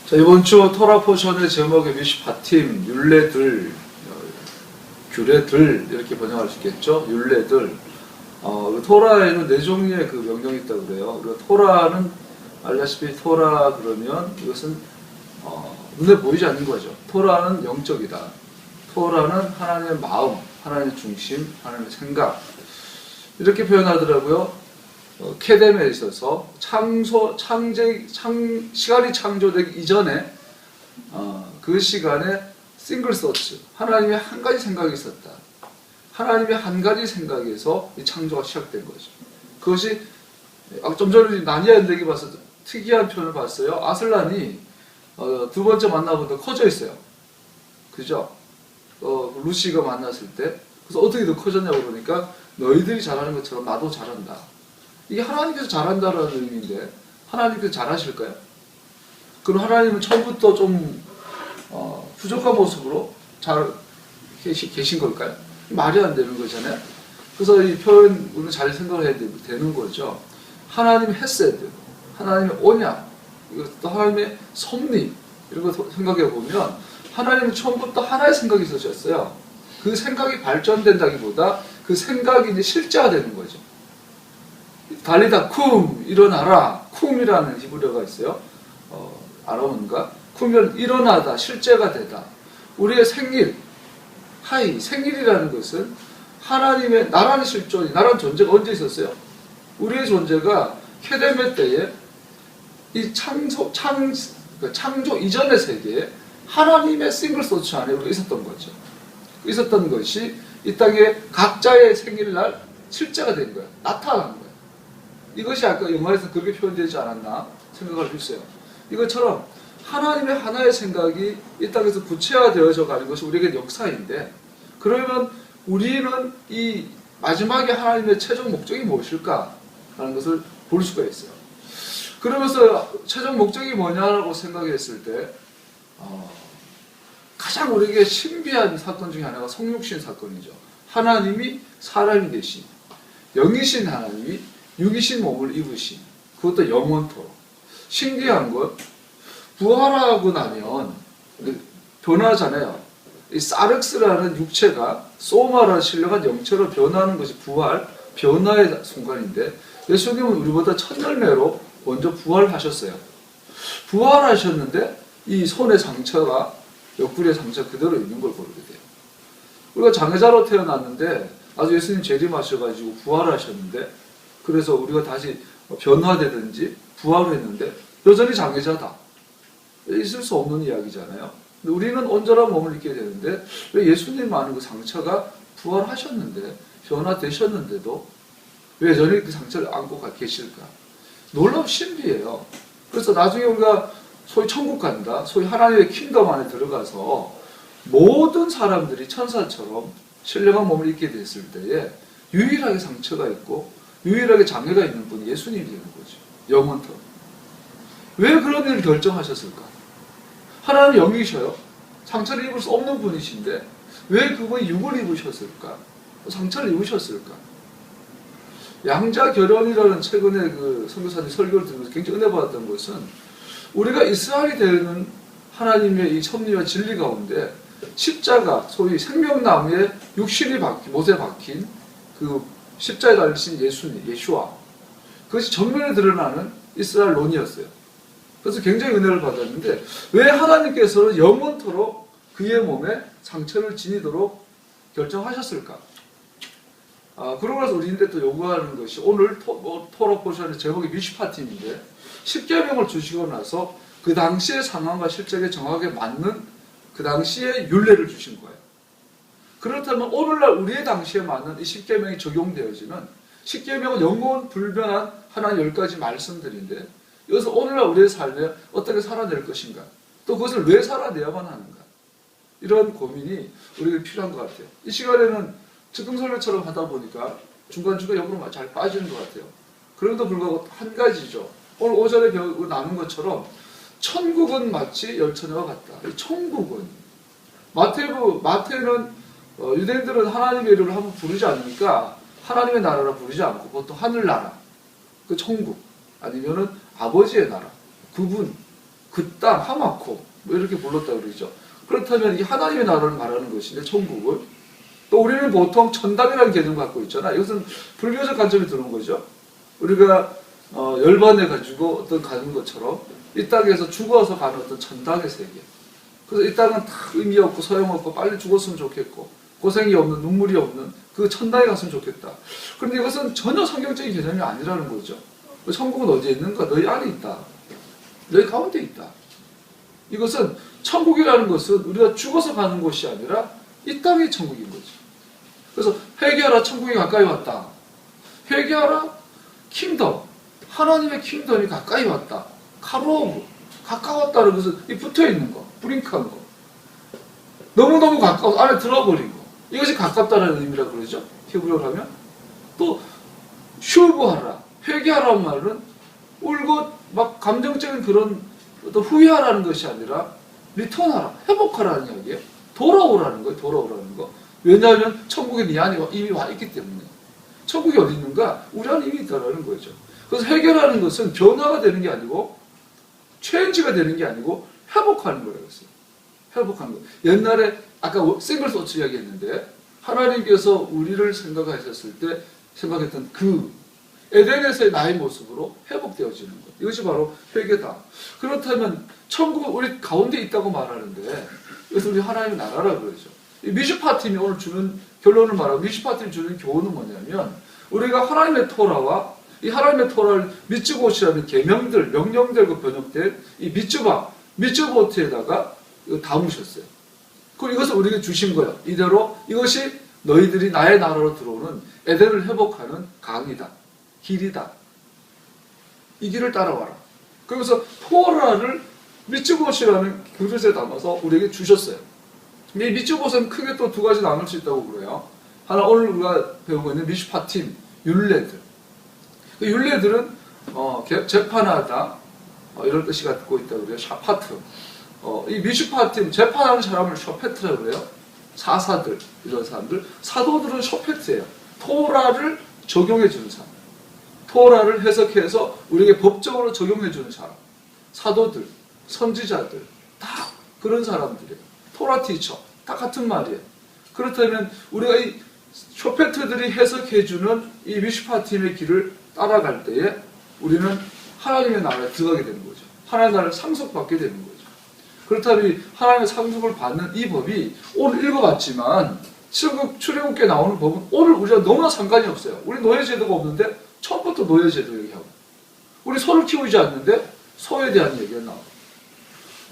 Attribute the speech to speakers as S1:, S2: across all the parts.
S1: 자, 이번 주 토라 포션의 제목의 미슈파팀, 율례들, 규례들 이렇게 번역할 수 있겠죠. 율례들. 토라에는 네 종류의 그 명령이 있다고 그래요. 그리고 토라는 알다시피 토라 그러면 이것은 눈에 보이지 않는 거죠. 토라는 영적이다. 토라는 하나님의 마음, 하나님의 중심, 하나님의 생각 이렇게 표현하더라고요. 케뎀에 있어서 시간이 창조되기 이전에 그 시간에 싱글 소츠, 하나님의 한 가지 생각이 있었다. 하나님의 한 가지 생각에서 이 창조가 시작된 거죠. 그것이 좀 전에 나니아 연대기 봐서 특이한 표현을 봤어요. 아슬란이 두 번째 만나보다 커져 있어요. 그죠? 루시가 만났을 때 그래서 어떻게 더 커졌냐고 그러니까 너희들이 잘하는 것처럼 나도 잘한다. 이게 하나님께서 잘한다라는 의미인데 하나님께서 잘하실까요? 그럼 하나님은 처음부터 좀 부족한 모습으로 잘 계신 걸까요? 말이 안 되는 거잖아요. 그래서 이 표현 우리는 잘 생각을 해야 되는 거죠. 하나님의 헤세드, 하나님의 언약, 이것도 하나님의 섭리 이런 거 생각해 보면 하나님은 처음부터 하나의 생각이 있으셨어요. 그 생각이 발전된다기보다 그 생각이 이제 실제화 되는 거죠. 달리다 쿰 일어나라 쿰이라는 히브리어가 있어요. 아람어인가? 쿰은 일어나다 실제가 되다. 우리의 생일 생일이라는 것은 하나님의 나라는 실존이 나라는 존재가 언제 있었어요? 우리의 존재가 케데메 때에 이 창조 이전의 세계에 하나님의 싱글 소츠 안에 우리가 있었던 거죠. 있었던 것이 이 땅에 각자의 생일날 실제가 된 거예요. 나타난 거예요. 이것이 아까 영화에서 그렇게 표현되지 않았나 생각을 했어요. 이것처럼 하나님의 하나의 생각이 이 땅에서 구체화되어져 가는 것이 우리에게 역사인데 그러면 우리는 이 마지막에 하나님의 최종 목적이 무엇일까 하는 것을 볼 수가 있어요. 그러면서 최종 목적이 뭐냐라고 생각했을 때 가장 우리에게 신비한 사건 중에 하나가 성육신 사건이죠. 하나님이 사람이 되신 영이신 하나님이 육이신 몸을 입으신 그것도 영원토록 신기한 건 부활하고 나면 변하잖아요. 이 사륵스라는 육체가 소마라는 신령한 영체로 변하는 것이 변화의 순간인데 예수님은 우리보다 첫열매로 먼저 부활하셨어요. 부활하셨는데 이 손의 상처가 옆구리의 상처 그대로 있는 걸 보게 돼요. 우리가 장애자로 태어났는데 아주 예수님 재림하셔가지고 부활하셨는데 그래서 우리가 다시 변화되든지 부활을 했는데 여전히 장애자다. 있을 수 없는 이야기잖아요. 근데 우리는 온전한 몸을 입게 되는데 왜 예수님만은 그 상처가 부활하셨는데 변화되셨는데도 왜 여전히 그 상처를 안고 계실까? 놀라운 신비예요. 그래서 나중에 우리가 소위 천국 간다, 소위 하나님의 킹덤 안에 들어가서 모든 사람들이 천사처럼 신령한 몸을 입게 됐을 때에 유일하게 상처가 있고 유일하게 장애가 있는 분이 예수님이 되는 거죠. 영원토록. 왜 그런 일을 결정하셨을까? 하나님은 영이셔요. 상처를 입을 수 없는 분이신데 왜 그분이 육을 입으셨을까? 상처를 입으셨을까? 양자결혼이라는 최근에 그 선교사님 설교를 들으면서 굉장히 은혜 받았던 것은 우리가 이스라엘이 되는 하나님의 이 섭리와 진리 가운데 십자가, 소위 생명나무에 육신이 못에 박힌 그 십자가에 달리신 예수와 그것이 정면에 드러나는 이스라엘 론이었어요. 그래서 굉장히 은혜를 받았는데 왜 하나님께서는 영원토록 그의 몸에 상처를 지니도록 결정하셨을까? 그러고 나서 우리인데 또 요구하는 것이 오늘 토라 포션의 제목이 미슈파팀인데 10계명을 주시고 나서 그 당시의 상황과 실제에 정확하게 맞는 그 당시의 율례를 주신 거예요. 그렇다면 오늘날 우리의 당시에 맞는 이 10계명이 적용되어지는 10계명은 영원 불변한 하나님 10가지 말씀들인데 여기서 오늘날 우리의 삶에 어떻게 살아낼 것인가 또 그것을 왜 살아내야만 하는가 이런 고민이 우리에게 필요한 것 같아요. 이 시간에는 즉흥 설교처럼 하다 보니까 중간중간 옆으로 잘 빠지는 것 같아요. 그럼에도 불구하고 한 가지죠. 오늘 오전에 배우고 나눈 것처럼 천국은 마치 열처녀와 같다. 이 천국은 마태는 유대인들은 하나님의 이름을 한번 부르지 않으니까 하나님의 나라라 부르지 않고 보통 하늘나라, 그 천국 아니면은 아버지의 나라, 그분 그 땅 하마코 뭐 이렇게 불렀다고 그러죠. 그렇다면 이 하나님의 나라를 말하는 것인데 천국을 또 우리는 보통 천당이라는 개념을 갖고 있잖아. 이것은 불교적 관점이 드는 거죠. 우리가 열반해 가지고 어떤 가는 것처럼 이 땅에서 죽어서 가는 어떤 천당의 세계. 그래서 이 땅은 다 의미 없고 소용없고 빨리 죽었으면 좋겠고 고생이 없는 눈물이 없는 그 천당에 갔으면 좋겠다. 그런데 이것은 전혀 성경적인 개념이 아니라는 거죠. 천국은 어디에 있는가? 너희 안에 있다. 너희 가운데 있다. 이것은 천국이라는 것은 우리가 죽어서 가는 곳이 아니라 이 땅의 천국인 거죠. 그래서 회개하라 천국이 가까이 왔다. 회개하라 킹덤. 하나님의 킹덤이 가까이 왔다. 카로브. 가까웠다는 것은 이 붙어있는 거. 브링크한 거. 너무너무 가까워서 안에 들어버린 거. 이것이 가깝다는 의미라고 그러죠. 히브리어로 하면. 또 슈브하라. 회개하라는 말은 울고 막 감정적인 그런 어떤 후회하라는 것이 아니라 리턴하라. 회복하라는 이야기예요. 돌아오라는 거예요. 돌아오라는 거. 왜냐하면 천국에 네 안에 이미 와 있기 때문에. 천국이 어디 있는가? 우리 안에 이미 있다는 거죠. 그래서 해결하는 것은 변화가 되는 게 아니고 체인지가 되는 게 아니고 회복하는 거라고 했어요. 회복하는 거. 옛날에 아까 싱글 소츠 이야기했는데 하나님께서 우리를 생각하셨을 때 생각했던 그 에덴에서의 나의 모습으로 회복되어지는 것. 이것이 바로 회개다. 그렇다면 천국은 우리 가운데 있다고 말하는데 그래서 우리 하나님의 나라라고 그러죠. 이 미슈파팀이 오늘 주는 결론을 말하고 미슈파팀이 주는 교훈은 뭐냐면 우리가 하나님의 토라와 이 하나님의 토라를 미츠봇이라는 계명들, 명령들과 번역된 이 미츠보트에다가 담으셨어요. 그리고 이것을 우리에게 주신 거예요. 이대로 이것이 너희들이 나의 나라로 들어오는 에덴을 회복하는 강이다. 길이다. 이 길을 따라와라. 그래서 토라를 미츠봇이라는 그릇에 담아서 우리에게 주셨어요. 이 미츠봇은 크게 또 두 가지 나눌 수 있다고 그래요. 하나 오늘 우리가 배우고 있는 미슈파팀, 율례들. 그 율례들은 재판하다 이런 뜻이 갖고 있다고 그래요. 샤파트. 이 미슈파팀, 재판하는 사람을 셔페트라고 그래요. 사사들, 이런 사람들. 사도들은 셔페트예요. 토라를 적용해 주는 사람. 토라를 해석해서 우리에게 법적으로 적용해 주는 사람. 사도들, 선지자들, 다 그런 사람들이에요. 토라 티처, 다 같은 말이에요. 그렇다면 우리가 이 쇼페트들이 해석해주는 이 미슈파팀의 길을 따라갈 때에 우리는 하나님의 나라에 들어가게 되는 거죠. 하나님의 나라를 상속받게 되는 거죠. 그렇다면 이 하나님의 상속을 받는 이 법이 오늘 읽어봤지만 출애굽기에 나오는 법은 오늘 우리가 너무나 상관이 없어요. 우리 노예제도가 없는데 처음부터 노예제도 얘기하고 우리 소를 키우지 않는데 소에 대한 얘기가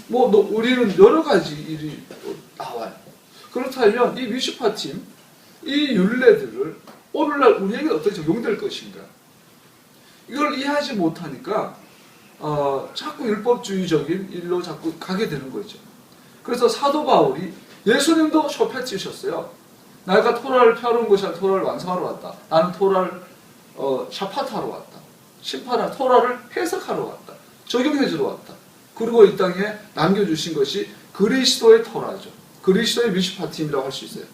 S1: 나오고 우리는 여러 가지 일이 나와요. 그렇다면 이 미슈파팀, 이 율례들을 오늘날 우리에게 어떻게 적용될 것인가? 이걸 이해하지 못하니까 자꾸 율법주의적인 일로 자꾸 가게 되는 거죠. 그래서 사도 바울이 예수님도 쇼페트셨어요. 내가 토라를 펴는 것이 아니라 토라를 완성하러 왔다. 나는 토라를 샤파트하러 왔다. 심판하러 토라를 해석하러 왔다. 적용해주러 왔다. 그리고 이 땅에 남겨주신 것이 그리스도의 토라죠. 그리스도의 미슈파팀이라고 할 수 있어요.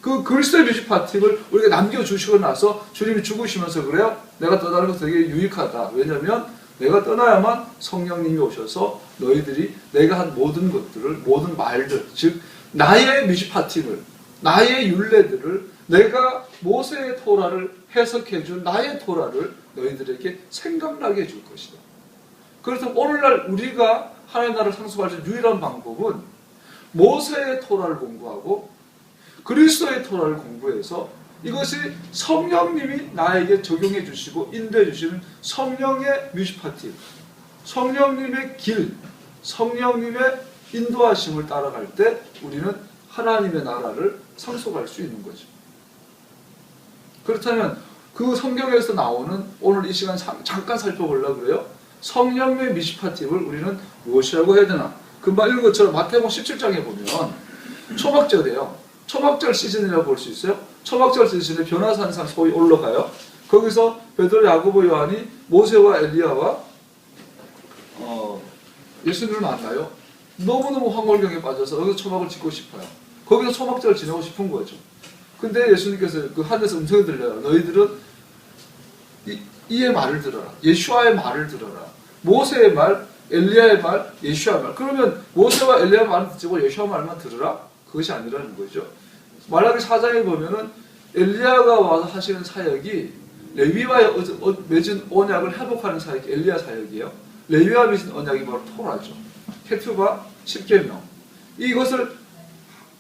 S1: 그 그리스도의 미슈파팀을 우리가 남겨주시고 나서 주님이 죽으시면서 그래요. 내가 떠나는 것은 되게 유익하다. 왜냐하면 내가 떠나야만 성령님이 오셔서 너희들이 내가 한 모든 것들을, 모든 말들, 즉 나의 미슈파팀을, 나의 율례들을, 내가 모세의 토라를 해석해준 나의 토라를 너희들에게 생각나게 해줄 것이다. 그래서 오늘날 우리가 하나님의 나라를 상속할 수 있는 유일한 방법은 모세의 토라를 공부하고 그리스도의 토라를 공부해서 이것이 성령님이 나에게 적용해 주시고 인도해 주시는 성령의 미슈파팀, 성령님의 길, 성령님의 인도하심을 따라갈 때 우리는 하나님의 나라를 상속할 수 있는 거죠. 그렇다면 그 성경에서 나오는 오늘 이 시간 잠깐 살펴보려고 그래요. 성령의 미슈파팀을 우리는 무엇이라고 해야 되나? 금방 읽은 것처럼 마태복음 17장에 보면 초막절이에요. 초막절 시즌이라고 볼 수 있어요. 초막절 시즌에 변화산상 소위 올라가요. 거기서 베드로, 야고보, 요한이 모세와 엘리야와 예수님을 만나요. 너무너무 황홀경에 빠져서 여기서 초막을 짓고 싶어요. 거기서 초막절을 지내고 싶은 거죠. 근데 예수님께서 그 하늘에서 음성이 들려요. 너희들은 이의 말을 들어라. 예수와의 말을 들어라. 모세의 말, 엘리야의 말, 예수와 말. 그러면 모세와 엘리야 말은 듣고 예수와 말만 들으라? 그것이 아니라는 거죠. 말라기 4장에 보면은 엘리야가 와서 하시는 사역이 레위와 맺은 언약을 회복하는 사역이 엘리야 사역이에요. 레위와 맺은 언약이 바로 토라죠. 케투바 10계명. 이것을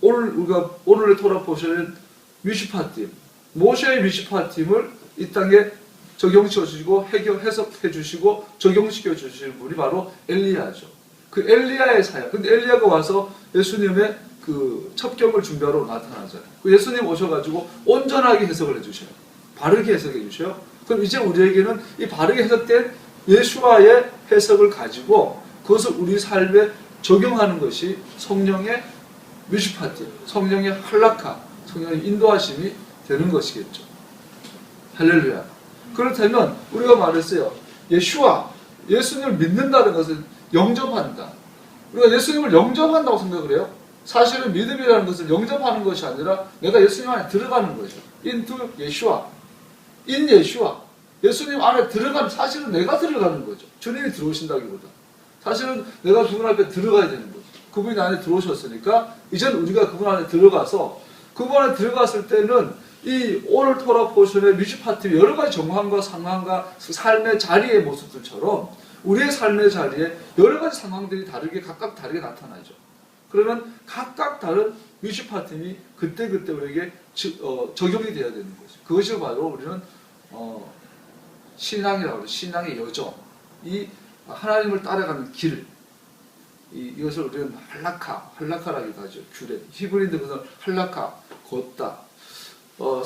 S1: 우리가 오늘의 토라 포션은 미슈파팀, 모세의 미슈파팀을 이 땅에 적용시켜 주시고 해석해 주시고 적용시켜 주시는 분이 바로 엘리야죠. 그 엘리야의 사역. 근데 엘리야가 와서 예수님의 그 첩경을 준비하러 나타나잖아요. 그 예수님 오셔가지고 온전하게 해석을 해주셔요. 바르게 해석해 주셔요. 그럼 이제 우리에게는 이 바르게 해석된 예수와의 해석을 가지고 그것을 우리 삶에 적용하는 것이 성령의 미슈파티, 성령의 할라카, 성령의 인도하심이 되는 것이겠죠. 할렐루야. 그렇다면 우리가 말했어요. 예수와 예수님을 믿는다는 것은 영접한다. 우리가 예수님을 영접한다고 생각을 해요. 사실은 믿음이라는 것을 영접하는 것이 아니라 내가 예수님 안에 들어가는 거죠. into 예수와, in 예수와, 예수님 안에 들어가는, 사실은 내가 들어가는 거죠. 주님이 들어오신다기보다 사실은 내가 그분 앞에 들어가야 되는 거죠. 그분이 안에 들어오셨으니까 이젠 우리가 그분 안에 들어가서 그분 안에 들어갔을 때는 이 오늘 토라 포션의 뮤직파티 여러 가지 정황과 상황과 삶의 자리의 모습들처럼 우리의 삶의 자리에 여러 가지 상황들이 각각 다르게 나타나죠. 그러면 각각 다른 뮤직파팀이 그때그때 우리에게 적용이 되어야 되는 거죠. 그것이 바로 우리는 신앙이라고 하죠. 신앙의 여정. 이 하나님을 따라가는 길. 이것을 우리는 할라카라기도 하죠. 규례. 히브리인들 그것을 할라카, 걷다.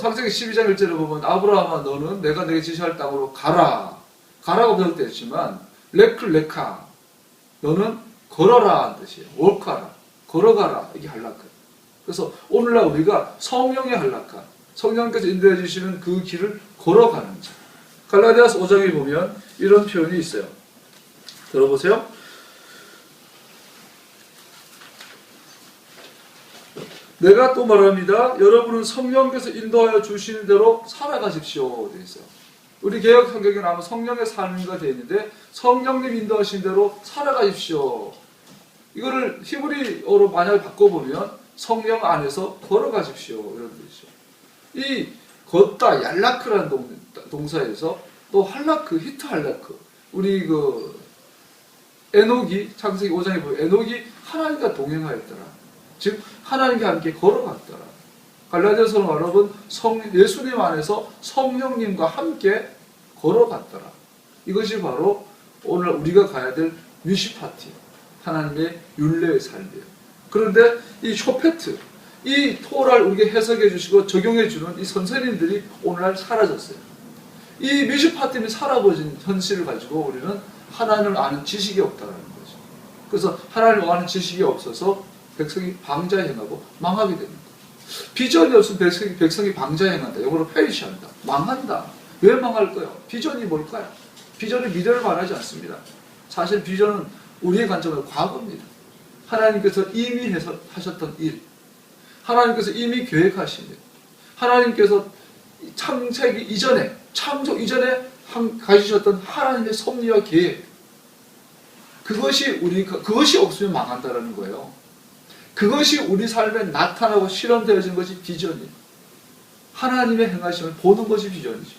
S1: 창세기 12장 1절에 보면 아브라함아 너는 내가 내게 지시할 땅으로 가라. 가라고 번역되었지만 레카 너는 걸어라 하는 뜻이에요. 월카라. 걸어가라. 이게 할라카. 그래서 오늘날 우리가 성령의 할라카, 성령께서 인도해 주시는 그 길을 걸어가는 자. 갈라디아서 5장에 보면 이런 표현이 있어요. 들어보세요. 내가 또 말합니다. 여러분은 성령께서 인도하여 주시는 대로 살아가십시오. 되어 있어요. 우리 개역 성경에 나오면 성령의 삶이가 되어 있는데 성령님 인도하신 대로 살아가십시오. 이거를 히브리어로 만약에 바꿔보면 성령 안에서 걸어가십시오. 이런 뜻이죠. 이 걷다, 얄라크라는 동사에서 또 할라크, 히트 할라크. 우리 에녹이 창세기 5장에 보면 에녹이 하나님과 동행하였더라. 즉 하나님과 함께 걸어갔더라. 갈라디아서는 여러분 예수님 안에서 성령님과 함께 걸어갔더라. 이것이 바로 오늘 우리가 가야 될 뮤시파티, 하나님의 율례의 삶이에요. 그런데 이 쇼페트, 이 토라를 우리에게 해석해 주시고 적용해 주는 이 선생님들이 오늘날 사라졌어요. 이 뮤시파티는 사라버진 현실을 가지고 우리는 하나님을 아는 지식이 없다는 거죠. 그래서 하나님을 아는 지식이 없어서 백성이 방자행하고 망하게 됩니다. 비전이 없으면 백성이 방자행한다. 영어로 페리시한다. 망한다. 왜 망할까요? 비전이 뭘까요? 비전은 미래를 말하지 않습니다. 사실 비전은 우리의 관점으로 과거입니다. 하나님께서 이미 하셨던 일, 하나님께서 이미 계획하신 일, 하나님께서 창세기 이전에, 창조 이전에 가지셨던 하나님의 섭리와 계획, 그것이 없으면 망한다라는 거예요. 그것이 우리 삶에 나타나고 실현되어진 것이 비전이에요. 하나님의 행하심을 보는 것이 비전이죠.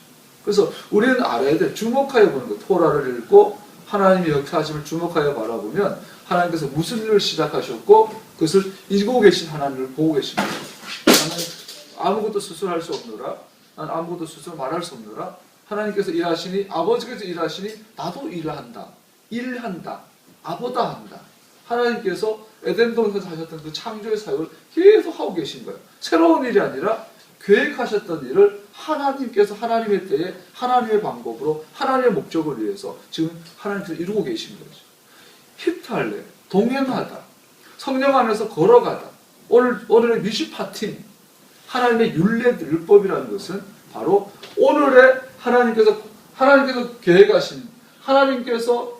S1: 그래서 우리는 알아야 돼. 주목하여 보는 것. 토라를 읽고 하나님의 역사하심을 주목하여 바라보면 하나님께서 무슨 일을 시작하셨고 그것을 이루고 계신 하나님을 보고 계십니다. 나는 아무것도 스스로 할 수 없노라. 난 아무것도 스스로 말할 수 없노라. 하나님께서 일하시니 아버지께서 일하시니 나도 일한다. 아보다 한다. 하나님께서 에덴 동산에서 하셨던 그 창조의 사역을 계속 하고 계신 거예요. 새로운 일이 아니라 계획하셨던 일을 하나님께서 하나님의 때에 하나님의 방법으로 하나님의 목적을 위해서 지금 하나님께서 이루고 계신 거죠. 히트할래, 동행하다, 성령 안에서 걸어가다. 오늘의 미시파틴, 하나님의 율법이라는 것은 바로 오늘의 하나님께서 계획하신, 하나님께서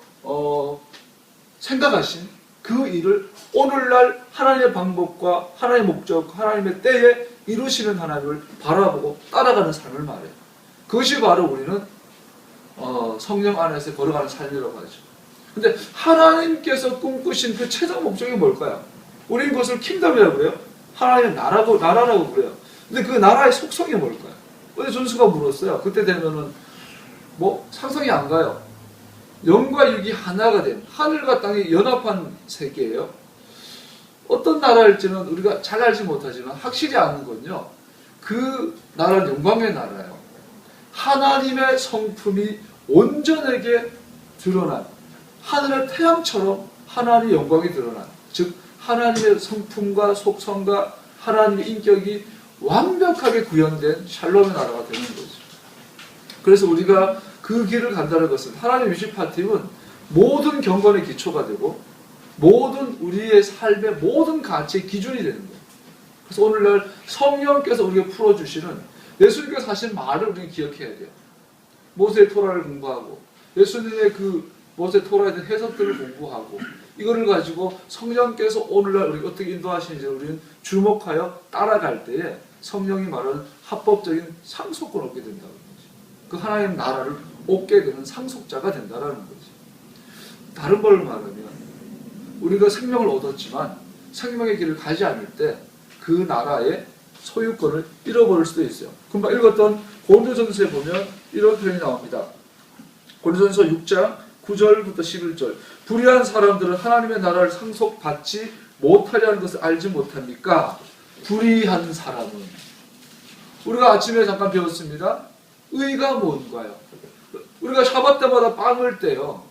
S1: 생각하신 그 일을 오늘날 하나님의 방법과 하나님의 목적, 하나님의 때에 이루시는 하나님을 바라보고 따라가는 삶을 말해요. 그것이 바로 우리는 성령 안에서 걸어가는 삶이라고 하죠. 근데 하나님께서 꿈꾸신 그 최종 목적이 뭘까요? 우리는 그것을 킹덤이라고 그래요. 하나님의 나라라고 그래요. 근데 그 나라의 속성이 뭘까요? 어제 준수가 물었어요. 그때 되면은 뭐 상상이 안 가요. 영과 육이 하나가 된 하늘과 땅이 연합한 세계예요. 어떤 나라일지는 우리가 잘 알지 못하지만 확실히 아는 건요. 그 나라는 영광의 나라예요. 하나님의 성품이 온전하게 드러난 하늘의 태양처럼 하나님의 영광이 드러난 즉 하나님의 성품과 속성과 하나님의 인격이 완벽하게 구현된 샬롬의 나라가 되는 거죠. 그래서 우리가 그 길을 간다는 것은 하나님의 위시파팀은 모든 경건의 기초가 되고 모든 우리의 삶의 모든 가치의 기준이 되는 거예요. 그래서 오늘날 성령께서 우리에게 풀어주시는 예수님께서 하신 말을 우리가 기억해야 돼요. 모세의 토라를 공부하고 예수님의 그 모세 토라에 대한 해석들을 공부하고 이거를 가지고 성령께서 오늘날 우리가 어떻게 인도하시는지 우리는 주목하여 따라갈 때에 성령이 말하는 합법적인 상속권을 얻게 된다는 거죠. 그 하나님 나라를 얻게 되는 상속자가 된다는 거죠. 다른 말로 말하면 우리가 생명을 얻었지만 생명의 길을 가지 않을 때 그 나라의 소유권을 잃어버릴 수도 있어요. 금방 읽었던 고린도전서에 보면 이런 표현이 나옵니다. 고린도전서 6장 9절부터 11절 불의한 사람들은 하나님의 나라를 상속받지 못하려는 것을 알지 못합니까? 불의한 사람은 우리가 아침에 잠깐 배웠습니다. 의가 뭔가요? 우리가 샤밧 때마다 빵을 떼요.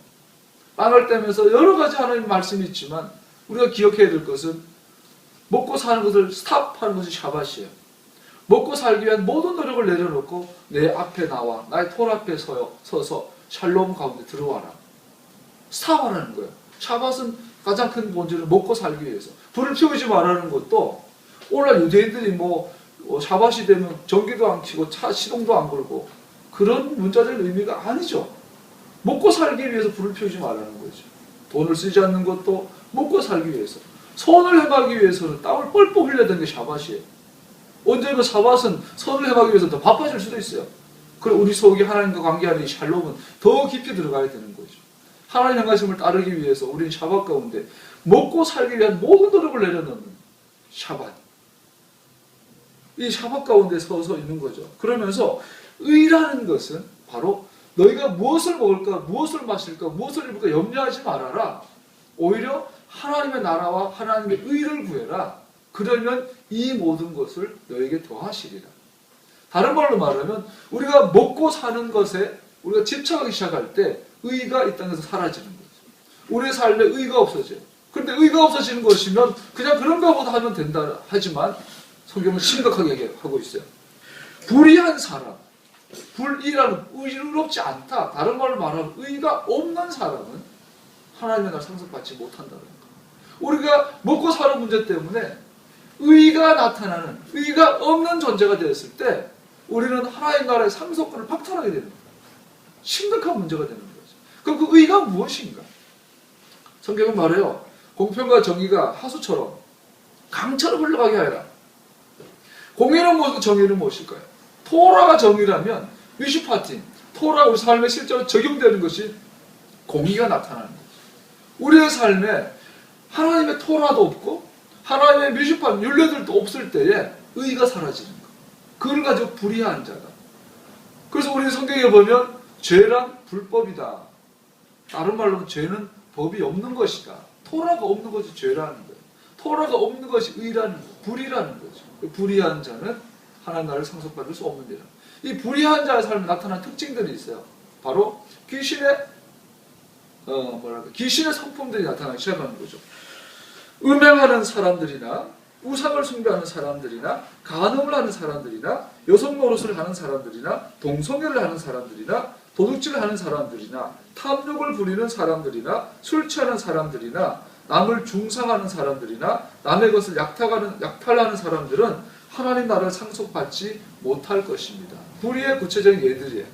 S1: 빵을 떼면서 여러 가지 하나님 말씀이 있지만 우리가 기억해야 될 것은 먹고 사는 것을 스탑하는 것이 샤밧이에요. 먹고 살기 위한 모든 노력을 내려놓고 내 앞에 나와 나의 톨 앞에 서서 샬롬 가운데 들어와라. 스탑하라는 거예요. 샤밧은 가장 큰 본질은 먹고 살기 위해서. 불을 피우지 말라는 것도 오늘날 유대인들이 샤밧이 되면 전기도 안 켜고 차 시동도 안 걸고 그런 문자적인 의미가 아니죠. 먹고 살기 위해서 불을 피우지 말라는 거죠. 돈을 쓰지 않는 것도 먹고 살기 위해서. 선을 행하기 위해서는 땀을 뻘뻘 흘려야 되는 게 샤밧이에요. 언제면 샤밧은 선을 행하기 위해서 더 바빠질 수도 있어요. 그리고 우리 속에 하나님과 관계하는 이 샬롬은 더 깊이 들어가야 되는 거죠. 하나님 행하심을 따르기 위해서 우리는 샤밧 가운데 먹고 살기 위한 모든 노력을 내려놓는 샤밧. 이 샤밧 가운데 서서 있는 거죠. 그러면서 의라는 것은 바로 너희가 무엇을 먹을까, 무엇을 마실까, 무엇을 입을까 염려하지 말아라. 오히려 하나님의 나라와 하나님의 의를 구해라. 그러면 이 모든 것을 너에게 더하시리라. 다른 말로 말하면 우리가 먹고 사는 것에 우리가 집착하기 시작할 때 의가 이 땅에서 사라지는 거죠. 우리의 삶에 의가 없어져요. 그런데 의가 없어지는 것이면 그냥 그런가 보다 하면 된다 하지만 성경은 심각하게 얘기하고 있어요. 불의한 사람, 불의라는 의롭지 않다. 다른 말로 말하면 의가 없는 사람은 하나님의 나라 상속받지 못한다는 거예요. 우리가 먹고 사는 문제 때문에 의가 나타나는, 의가 없는 존재가 되었을 때 우리는 하나님 나라의 상속권을 박탈하게 되는 거예요. 심각한 문제가 되는 거죠. 그럼 그 의가 무엇인가? 성경은 말해요. 공평과 정의가 하수처럼 강처럼 흘러가게 하여라. 공의는 무엇이고 정의는 무엇일까요? 토라가 정의라면 미슈파틴, 토라 우리 삶에 실제로 적용되는 것이 공의가 나타나는 거죠. 우리의 삶에 하나님의 토라도 없고 하나님의 미슈파틴, 율례들도 없을 때에 의가 사라지는 거예요. 그걸 가지고 불의한 자다. 그래서 우리 성경에 보면 죄란 불법이다. 다른 말로 죄는 법이 없는 것이다. 토라가 없는 것이 죄라는 거예요. 토라가 없는 것이 의라는 거예요. 불의라는 거죠. 불의한 자는 하나님 나라를 상속받을 수 없는 데라. 이 불의한 자의 삶에 나타난 특징들이 있어요. 바로 귀신의 성품들이 나타나기 시작하는 거죠. 음행하는 사람들이나 우상을 숭배하는 사람들이나 간음을 하는 사람들이나 여성 노릇을 하는 사람들이나 동성애를 하는 사람들이나 도둑질을 하는 사람들이나 탐욕을 부리는 사람들이나 술 취하는 사람들이나 남을 중상하는 사람들이나 남의 것을 약탈하는 사람들은 하나님 나라를 상속받지 못할 것입니다. 불의의 구체적인 예들이에요.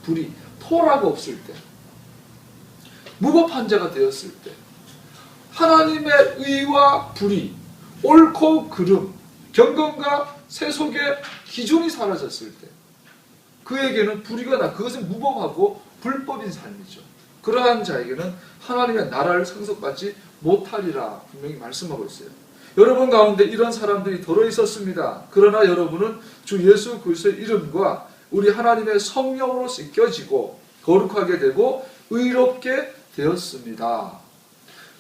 S1: 불의, 토라가 없을 때, 무법한 자가 되었을 때, 하나님의 의와 불의, 옳고 그름, 경건과 세속의 기준이 사라졌을 때 그에게는 불의가 그것은 무법하고 불법인 삶이죠. 그러한 자에게는 하나님의 나라를 상속받지 못하리라 분명히 말씀하고 있어요. 여러분 가운데 이런 사람들이 들어 있었습니다. 그러나 여러분은 주 예수 그리스도의 이름과 우리 하나님의 성령으로 씻겨지고 거룩하게 되고 의롭게 되었습니다.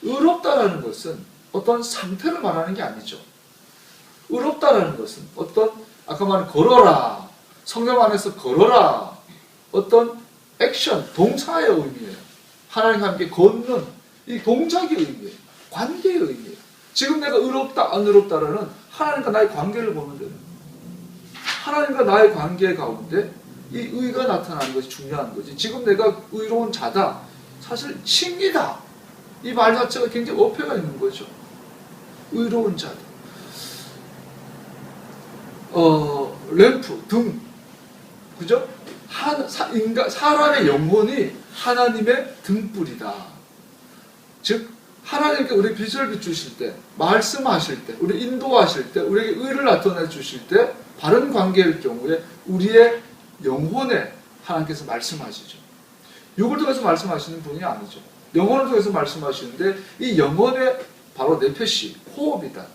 S1: 의롭다라는 것은 어떤 상태를 말하는 게 아니죠. 의롭다라는 것은 어떤 아까 말한 걸어라, 성령 안에서 걸어라, 어떤 액션, 동사의 의미예요. 하나님과 함께 걷는 이 동작의 의미예요. 관계의 의미예요. 지금 내가 의롭다 안 의롭다라는 하나님과 나의 관계를 보면 돼요. 하나님과 나의 관계 가운데 이 의가 나타나는 것이 중요한 거지. 지금 내가 의로운 자다, 사실 칭의다, 이 말 자체가 굉장히 어폐가 있는 거죠. 의로운 자다. 램프, 등, 그죠? 사람의 영혼이 하나님의 등불이다. 즉 하나님께 우리 빛을 비추실 때, 말씀하실 때, 우리 인도하실 때, 우리에게 의를 나타내 주실 때 바른 관계일 경우에 우리의 영혼에 하나님께서 말씀하시죠. 육을 통해서 말씀하시는 분이 아니죠. 영혼을 통해서 말씀하시는데 이 영혼의 바로 네페시, 호흡이다.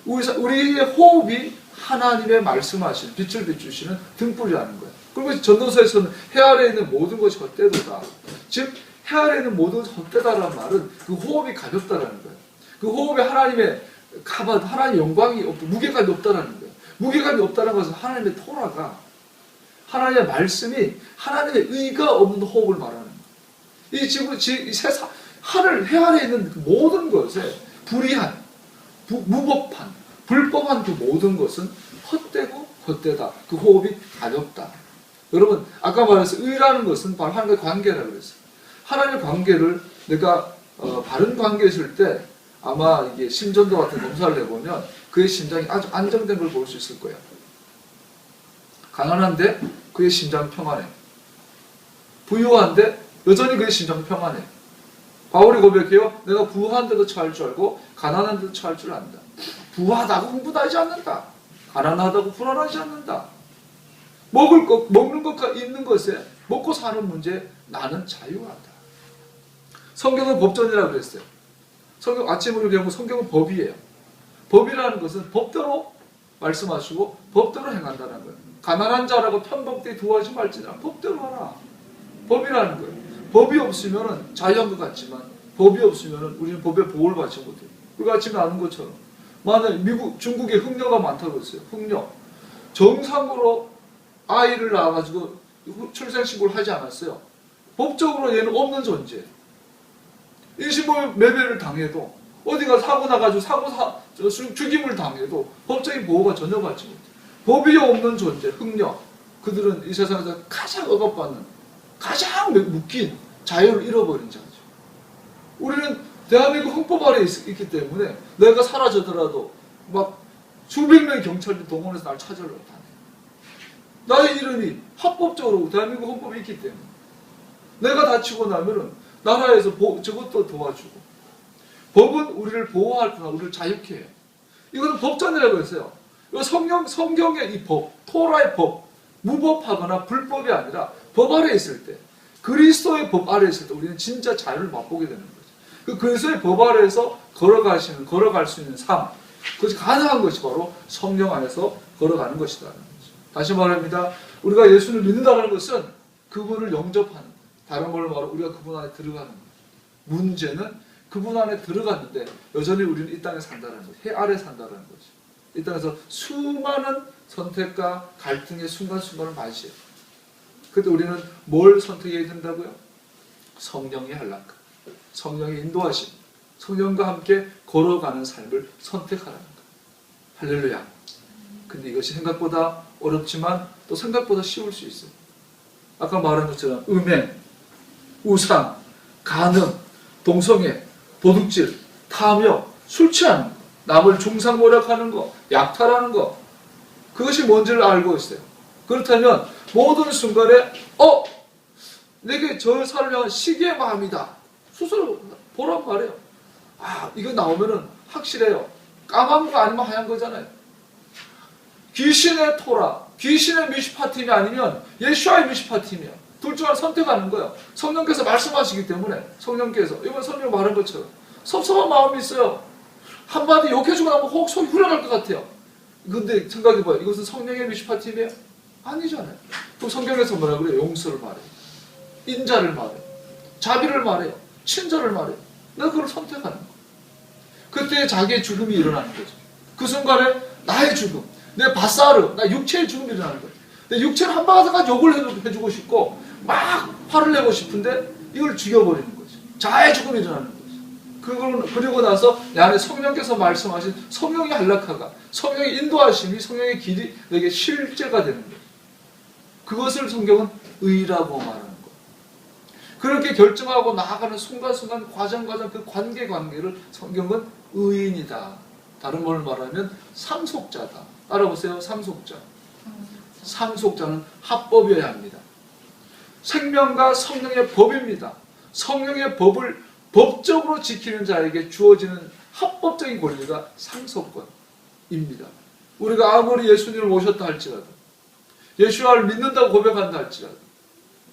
S1: 우리의 호흡이 하나님의 말씀하시는 빛을 비추시는 등불이라는 거예요. 그리고 전도서에서는 해 아래에 있는 모든 것이 헛되도다. 즉 해 아래에 있는 모든 것이 헛되다라는 말은 그 호흡이 가볍다라는 거예요. 그 호흡에 하나님의 가ባት, 하나님의 영광이 없고 무게감이 없다라는 거예요. 무게감이 없다는 것은 하나님의 토라가, 하나님의 말씀이 하나님의 의가 없는 호흡을 말하는 거예요. 이 지금 이 세상 하늘 해 아래에 있는 그 모든 것에 불의한, 무법한, 불법한 그 모든 것은 헛되고 헛되다. 그 호흡이 가볍다. 여러분 아까 말해서 의라는 것은 바로 하나님의 관계라고 그랬어요. 하나님의 관계를 내가 바른 관계에 있을 때 아마 이게 심전도 같은 검사를 해보면 그의 심장이 아주 안정된 걸 볼 수 있을 거예요. 가난한데 그의 심장 평안해. 부유한데 여전히 그의 심장 평안해. 바울이 고백해요. 내가 부유한데도 처할 줄 알고 가난한데도 처할 줄 안다. 부하다고 흥분하지 않는다. 가난하다고 불안하지 않는다. 먹는 것과 있는 것에 먹고 사는 문제에 나는 자유하다. 성경은 법전이라고 그랬어요. 성경 아침으로 배우면 성경은 법이에요. 법이라는 것은 법대로 말씀하시고 법대로 행한다는 거예요. 가난한 자라고 편법되게 두어하지 말지라 법대로 하라. 법이라는 거예요. 법이 없으면 자유한 것 같지만 법이 없으면 우리는 법의 보호를 받지 못해요. 우리가 아침에 아는 것처럼 만약 중국에 흥녀가 많다고 했어요. 흥녀. 정상으로 아이를 낳아가지고 출생신고를 하지 않았어요. 법적으로 얘는 없는 존재. 인신모 매매를 당해도 어디가 사고 나가지고 죽임을 당해도 법적인 보호가 전혀 받지 못해요. 법이 없는 존재, 흥녀. 그들은 이 세상에서 가장 억압받는, 가장 묶인 자유를 잃어버린 자죠. 우리는 대한민국 헌법 아래에 있기 때문에 내가 사라지더라도 막 수백 명의 경찰들이 동원해서 날 찾으러 다녀요. 나의 이름이 합법적으로 대한민국 헌법에 있기 때문에 내가 다치고 나면은 나라에서 저것도 도와주고 법은 우리를 보호할 뿐 아니라 우리를 자유케 해요. 이거는 법전이라고 했어요. 이거 성경의 이 법, 토라의 법, 무법하거나 불법이 아니라 법 아래에 있을 때, 그리스도의 법 아래에 있을 때 우리는 진짜 자유를 맛보게 되는 거죠. 그 그리스도의 법 아래에서 걸어갈 수 있는 삶, 그것이 가능한 것이 바로 성령 안에서 걸어가는 것이라는 거죠. 다시 말합니다. 우리가 예수를 믿는다는 것은 그분을 영접하는 거예요. 다른 말로 말하면 우리가 그분 안에 들어가는 거예요. 문제는 그분 안에 들어갔는데 여전히 우리는 이 땅에 산다는 거죠. 해 아래 산다는 거죠. 이 땅에서 수많은 선택과 갈등의 순간순간을 맞이해요. 그때 우리는 뭘 선택해야 된다고요? 성령의 한락, 성령의 인도하심, 성령과 함께 걸어가는 삶을 선택하라는 거예요. 할렐루야. 근데 이것이 생각보다 어렵지만 또 생각보다 쉬울 수 있어요. 아까 말한 것처럼 음행, 우상, 간음, 동성애, 도둑질, 탐욕, 술 취하는 거, 남을 중상모략하는 거, 약탈하는 거, 그것이 뭔지를 알고 있어요. 그렇다면 모든 순간에 내게 저 사람을 향한 시기의 마음이다. 스스로 보란 말이에요. 이거 나오면은 확실해요. 까만 거 아니면 하얀 거잖아요. 귀신의 토라, 귀신의 미시파팀이 아니면 예수와의 미시파팀이야. 둘 중 하나 선택하는 거예요. 성령께서 말씀하시기 때문에 성령께서 이번 성령 말한 것처럼 섭섭한 마음이 있어요. 한마디 욕해주고 나면 혹 속이 후련할 것 같아요. 근데 생각해봐요. 이것은 성령의 미시파팀이에요? 아니잖아요. 또 성경에서 뭐라 그래요? 용서를 말해요. 인자를 말해요. 자비를 말해요. 친절을 말해요. 내가 그걸 선택하는 거예요. 그때 자기의 죽음이 일어나는 거죠. 그 순간에 나의 죽음, 내 바사르, 나 육체의 죽음이 일어나는 거예요. 내 육체를 한 바가지까지 욕을 해주고 싶고 막 화를 내고 싶은데 이걸 죽여버리는 거죠. 자의 죽음이 일어나는 거죠. 그리고 나서 내 안에 성령께서 말씀하신 성령의 한락화가, 성령의 인도하심이, 성령의 길이 내게 실제가 되는 거예요. 그것을 성경은 의라고 말하는 거예요. 그렇게 결정하고 나아가는 순간순간 과정 그 관계를 성경은 의인이다. 다른 말로 말하면 상속자다. 알아보세요. 상속자. 상속자는 합법이어야 합니다. 생명과 성령의 법입니다. 성령의 법을 법적으로 지키는 자에게 주어지는 합법적인 권리가 상속권입니다. 우리가 아무리 예수님을 모셨다 할지라도, 예수를 믿는다고 고백한다 할지라도,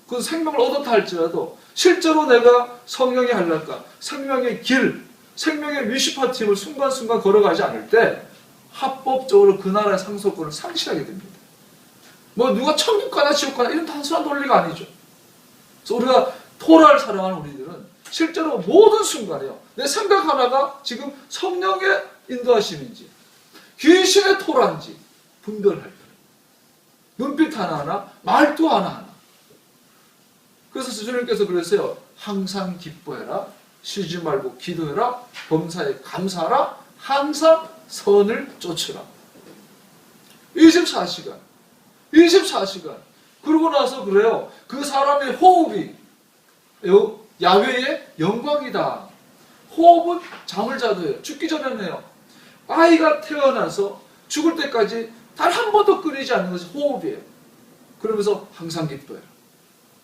S1: 그 생명을 얻었다 할지라도 실제로 내가 성령의 한락과 생명의 길, 생명의 미시파팀을 순간순간 걸어가지 않을 때 합법적으로 그 나라의 상속권을 상실하게 됩니다. 뭐 누가 천국 가나 지옥 가나 이런 단순한 논리가 아니죠. 그래서 우리가 토라를 사랑하는 우리들은 실제로 모든 순간에요. 내 생각 하나가 지금 성령의 인도하심인지 귀신의 토라인지 분별할 거예요. 눈빛 하나하나, 말투 하나하나. 그래서 주님께서 그랬어요. 항상 기뻐해라. 쉬지 말고 기도해라. 범사에 감사하라. 항상 선을 쫓으라. 24시간. 그러고 나서 그래요. 그 사람의 호흡이 야훼의 영광이다. 호흡은 잠을 자도 해요. 죽기 전에는 해요. 아이가 태어나서 죽을 때까지 단 한 번도 끊이지 않는 것이 호흡이에요. 그러면서 항상 기뻐해라.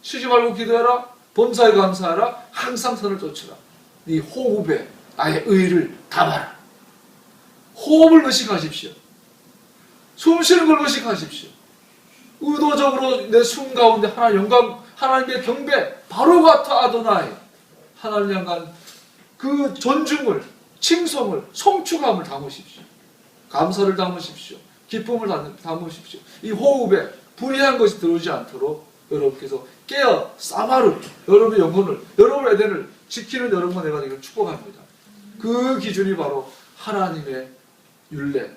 S1: 쉬지 말고 기도해라. 범사에 감사하라. 항상 선을 쫓으라. 네 호흡에 나의 의를 담아라. 호흡을 의식하십시오. 숨 쉬는 걸 의식하십시오. 의도적으로 내 숨 가운데 하나님의 경배, 바로 같아 아도나이. 하나님 향한 그 존중을, 칭송을, 송축함을 담으십시오. 감사를 담으십시오. 기쁨을 담으십시오. 이 호흡에 불의한 것이 들어오지 않도록 여러분께서 깨어 사마르, 여러분의 영혼을, 여러분의 에덴을 지키는 여러분 내가 이걸 축복합니다. 그 기준이 바로 하나님의 율례,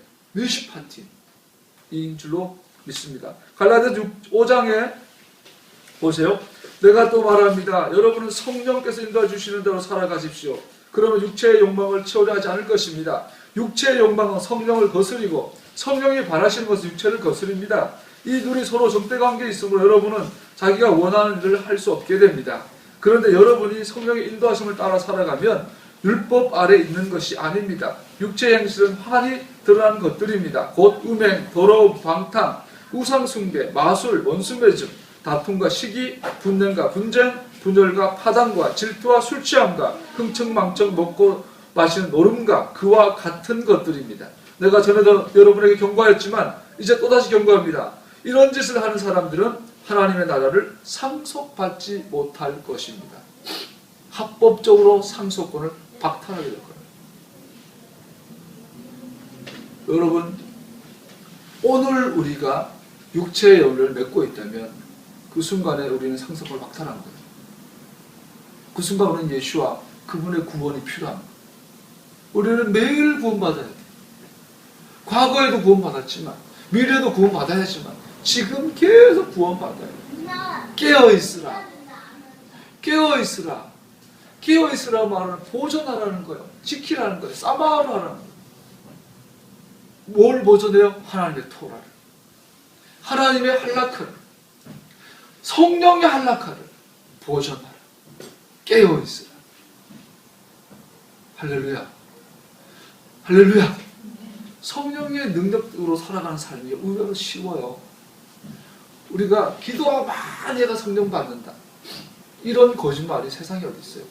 S1: 미시파팀인 줄로 믿습니다. 갈라디아 5장에 보세요. 내가 또 말합니다. 여러분은 성령께서 인도해 주시는 대로 살아가십시오. 그러면 육체의 욕망을 채우려 하지 않을 것입니다. 육체의 욕망은 성령을 거스리고 성령이 바라시는 것은 육체를 거스립니다. 이 둘이 서로 적대관계에 있으므로 여러분은 자기가 원하는 일을 할 수 없게 됩니다. 그런데 여러분이 성령의 인도하심을 따라 살아가면 율법 아래 있는 것이 아닙니다. 육체의 행실은 환히 드러난 것들입니다. 곧 음행, 더러움, 방탕, 우상숭배, 마술, 원수매증, 다툼과 시기, 분냄과 분쟁, 분열과 파당과 질투와 술취함과 흥청망청 먹고 마시는 노름과 그와 같은 것들입니다. 내가 전에도 여러분에게 경고하였지만 이제 또다시 경고합니다. 이런 짓을 하는 사람들은 하나님의 나라를 상속받지 못할 것입니다. 합법적으로 상속권을 박탈하게 될 거예요. 여러분, 오늘 우리가 육체의 열매를 맺고 있다면 그 순간에 우리는 상속권을 박탈한 거예요. 그 순간 우리는 예수와 그분의 구원이 필요한 거예요. 우리는 매일 구원받아야 돼요. 과거에도 구원받았지만 미래에도 구원받아야지만 지금 계속 구원받아요. 깨어있으라. 깨어있으라. 깨어있으라 말은 보존하라는 거예요. 지키라는 거예요. 싸마하라는 거예요. 뭘 보존해요? 하나님의 토라를. 하나님의 한락화를. 성령의 한락화를 보존하라. 깨어있으라. 할렐루야. 할렐루야. 성령의 능력으로 살아가는 삶이 의외로 쉬워요. 우리가 기도가 많이 해가 성령 받는다. 이런 거짓말이 세상에 어디 있어요?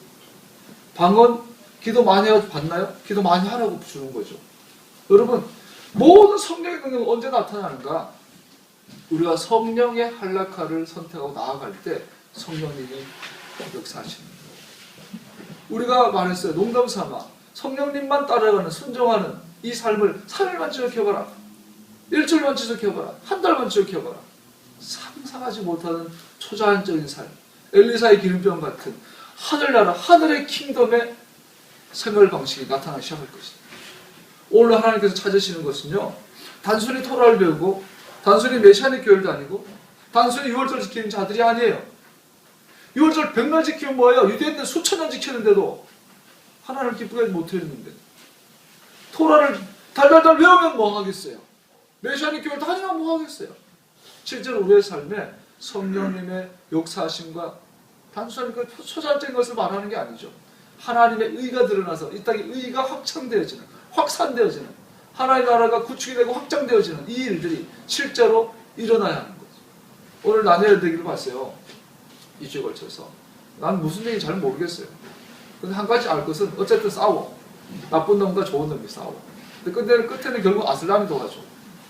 S1: 방언 기도 많이 해가 받나요? 기도 많이 하라고 주는 거죠. 여러분, 모든 성령의 능력은 언제 나타나는가? 우리가 성령의 한락화를 선택하고 나아갈 때 성령님이 역사하시는 거예요. 우리가 말했어요. 농담 삼아 성령님만 따라가는 순종하는 이 삶을 3일만 지속해봐라. 일주일만 지속해봐라. 한 달만 지속해봐라. 상상하지 못하는 초자연적인 삶, 엘리사의 기름병 같은 하늘나라, 하늘의 킹덤의 생활 방식이 나타나기 시작할 것이다. 오늘 하나님께서 찾으시는 것은요, 단순히 토라를 배우고 단순히 메시아닉 교회를 다니고 단순히 6월절 지키는 자들이 아니에요. 6월절 100날 지키면 뭐예요? 유대인들 수천 년 지키는데도 하나님을 기쁘게 하지 못했는데, 토라를 달달달 외우면 뭐 하겠어요? 메시아닉 교회를 다니면 뭐 하겠어요? 실제로 우리의 삶에 성령님의 역사하심과 단순한 그 초자연적인 것을 말하는 게 아니죠. 하나님의 의가 드러나서 이 땅에 의가 확장되어지는, 확산되어지는, 하나님의 나라가 구축이 되고 확장되어지는 이 일들이 실제로 일어나야 하는 거죠. 오늘 나뉘어야 되기를 봤어요. 2주에 걸쳐서. 난 무슨 얘기인지 잘 모르겠어요. 근데 한 가지 알 것은 어쨌든 싸워. 나쁜 놈과 좋은 놈이 싸워. 근데 끝에는 결국 아슬람이 도와줘.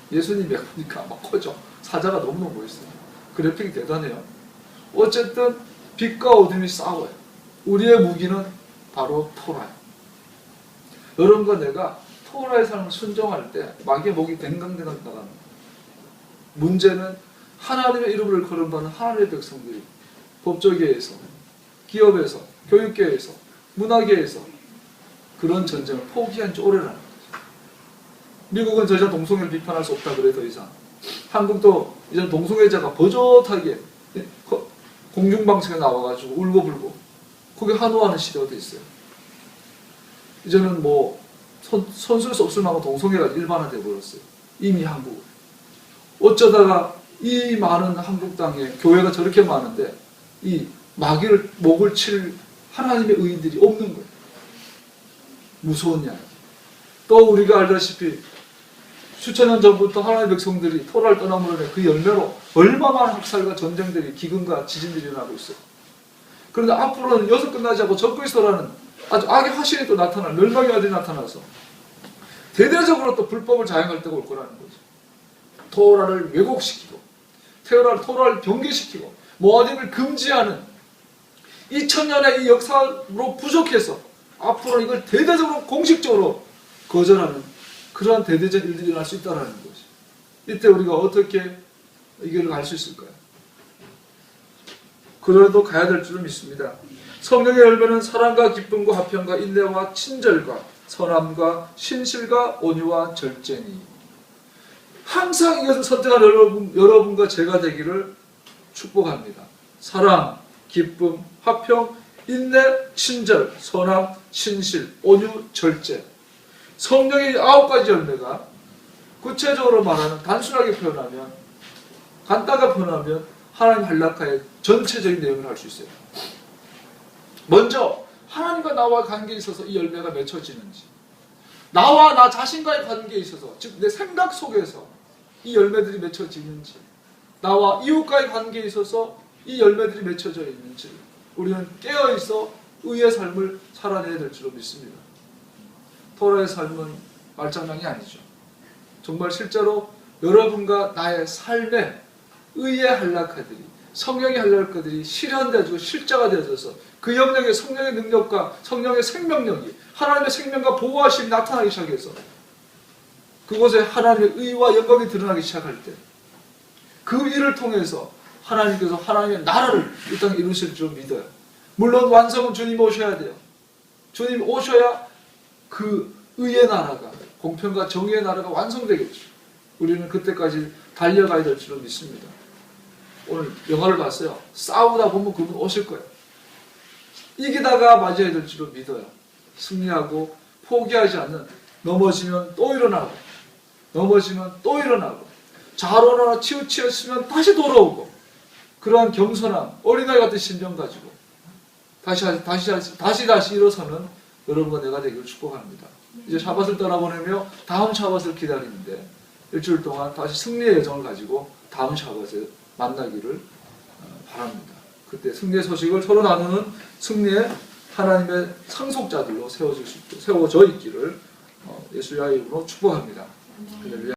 S1: 예수님이 하니까 막 커져. 사자가 너무너무 멋있어요. 그래픽이 대단해요. 어쨌든 빛과 어둠이 싸워요. 우리의 무기는 바로 토라예요. 여러분과 내가 토라의 삶을 순종할 때 마귀의 목이 댕강댕강 나가는 거예요. 문제는 하나님의 이름을 거론하는 하나님의 백성들이 법조계에서, 기업에서, 교육계에서, 문화계에서 그런 전쟁을 포기한 지 오래라는 거죠. 미국은 더 이상 동성애를 비판할 수 없다 그래 더 이상. 한국도 이제 동성애자가 버젓하게 공중방송에 나와가지고 울고불고 그게 한호하는 시대가 됐어요. 이제는 뭐 손쓸 수 없을 만큼 동성애가 일반화되어 버렸어요. 이미 한국은. 어쩌다가 이 많은 한국 땅에 교회가 저렇게 많은데 이 마귀를 목을 칠 하나님의 의인들이 없는 거예요. 무서운 이야기. 또 우리가 알다시피 수천 년 전부터 하나님의 백성들이 토라를 떠남으로 그 열매로 얼마 많은 학살과 전쟁들이, 기근과 지진들이 일어나고 있어요. 그런데 앞으로는 여기서 끝나지 않고 적그리스도라는 아주 악의 화신이 또 나타날, 멸망의 아들이 나타나서 대대적으로 또 불법을 자행할 때가 올 거라는 거죠. 토라를 왜곡시키고 토라를 병개시키고 모든 금지하는 2000년의 이 역사로 부족해서 앞으로 이걸 대대적으로 공식적으로 거절하는 그러한 대대적 일들이 일어날 수 있다는 거죠. 이때 우리가 어떻게 이 길을 갈 수 있을까요? 그래도 가야 될 줄은 믿습니다. 성령의 열매는 사랑과 기쁨과 화평과 인내와 친절과 선함과 신실과 온유와 절제니. 항상 이것을 선택한 여러분과 제가 되기를 축복합니다. 사랑, 기쁨, 화평, 인내, 친절, 선함, 신실, 온유, 절제. 성령의 9가지 열매가 구체적으로 말하면, 단순하게 표현하면, 간단하게 표현하면 하나님 한락하의 전체적인 내용을 알 수 있어요. 먼저 하나님과 나와 관계에 있어서 이 열매가 맺혀지는지, 나와 나 자신과의 관계에 있어서, 즉 내 생각 속에서 이 열매들이 맺혀지는지, 나와 이웃과의 관계에 있어서 이 열매들이 맺혀져 있는지 우리는 깨어있어 의의 삶을 살아내야 될 줄로 믿습니다. 토라의 삶은 말장난이 아니죠. 정말 실제로 여러분과 나의 삶에 의의 한락가들이, 성령의 한락가들이 실현되어지고 실제가 되어져서 그 영역의 성령의 능력과 성령의 생명력이, 하나님의 생명과 보호하심이 나타나기 시작해서 그곳에 하나님의 의와 영광이 드러나기 시작할 때 그 일을 통해서 하나님께서 하나님의 나라를 이 땅에 이루실 줄 믿어요. 물론 완성은 주님 오셔야 돼요. 주님 오셔야 그 의의 나라가, 공평과 정의의 나라가 완성되겠죠. 우리는 그때까지 달려가야 될 줄로 믿습니다. 오늘 영화를 봤어요. 싸우다 보면 그분 오실 거예요. 이기다가 맞아야 될 줄로 믿어요. 승리하고 포기하지 않는, 넘어지면 또 일어나고, 넘어지면 또 일어나고, 자로나 치우치었으면 다시 돌아오고, 그러한 겸손함, 어린아이 같은 심정 가지고 다시 일어서는 여러분과 내가 되기를 축복합니다. 이제 샤밧을 떠나보내며 다음 샤밧을 기다리는데 일주일 동안 다시 승리의 여정을 가지고 다음 샤밧에 만나기를 바랍니다. 그때 승리의 소식을 서로 나누는 승리의 하나님의 상속자들로 세워져 있기를 예수의 이름으로 축복합니다. 할렐루야.